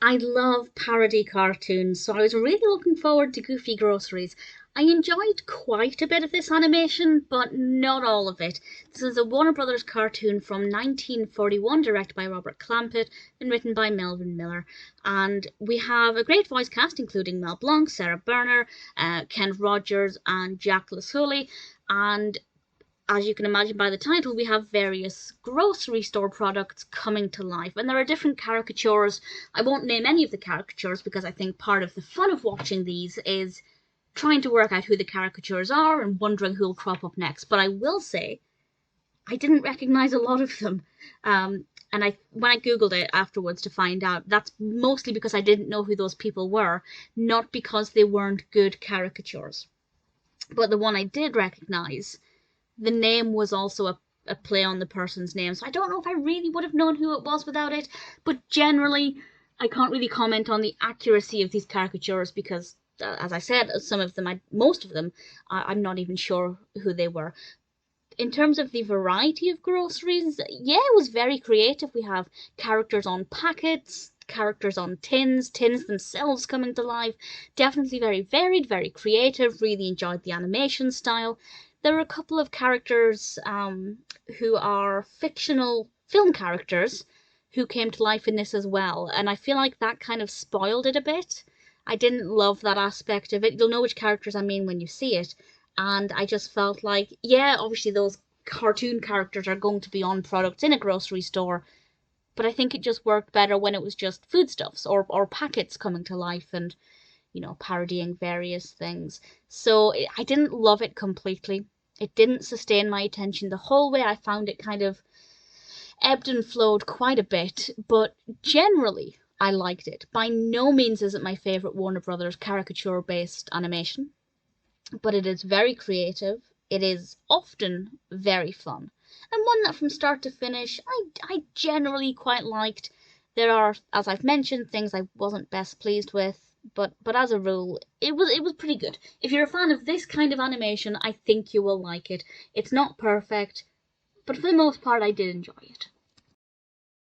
I love parody cartoons, so I was really looking forward to Goofy Groceries. I enjoyed quite a bit of this animation, but not all of it. This is a Warner Brothers cartoon from 1941, directed by Robert Clampett and written by Melvin Millar. And we have a great voice cast, including Mel Blanc, Sara Berner, Ken Rogers, and Jack Lescoulie. And as you can imagine by the title, we have various grocery store products coming to life. And there are different caricatures. I won't name any of the caricatures because I think part of the fun of watching these is trying to work out who the caricatures are and wondering who'll crop up next. But I will say, I didn't recognize a lot of them. And when I googled it afterwards to find out, that's mostly because I didn't know who those people were, not because they weren't good caricatures. But the one I did recognize, the name was also a play on the person's name, so I don't know if I really would have known who it was without it, but generally I can't really comment on the accuracy of these caricatures because, as I said, most of them, I'm not even sure who they were. In terms of the variety of groceries, yeah, it was very creative. We have characters on packets, characters on tins themselves coming to life. Definitely very varied, very creative. Really enjoyed the animation style. There are a couple of characters who are fictional film characters who came to life in this as well, and I feel like that kind of spoiled it a bit. I didn't love that aspect of it. You'll know which characters I mean when you see it, and I just felt like, yeah, obviously those cartoon characters are going to be on products in a grocery store, but I think it just worked better when it was just foodstuffs or packets coming to life and, parodying various things. So I didn't love it completely. It didn't sustain my attention the whole way. I found it kind of ebbed and flowed quite a bit, but generally I liked it. By no means is it my favourite Warner Brothers caricature-based animation, but it is very creative. It is often very fun, and one that from start to finish I generally quite liked. There are, as I've mentioned, things I wasn't best pleased with, but as a rule, it was pretty good. If you're a fan of this kind of animation, I think you will like it. It's not perfect, but for the most part, I did enjoy it.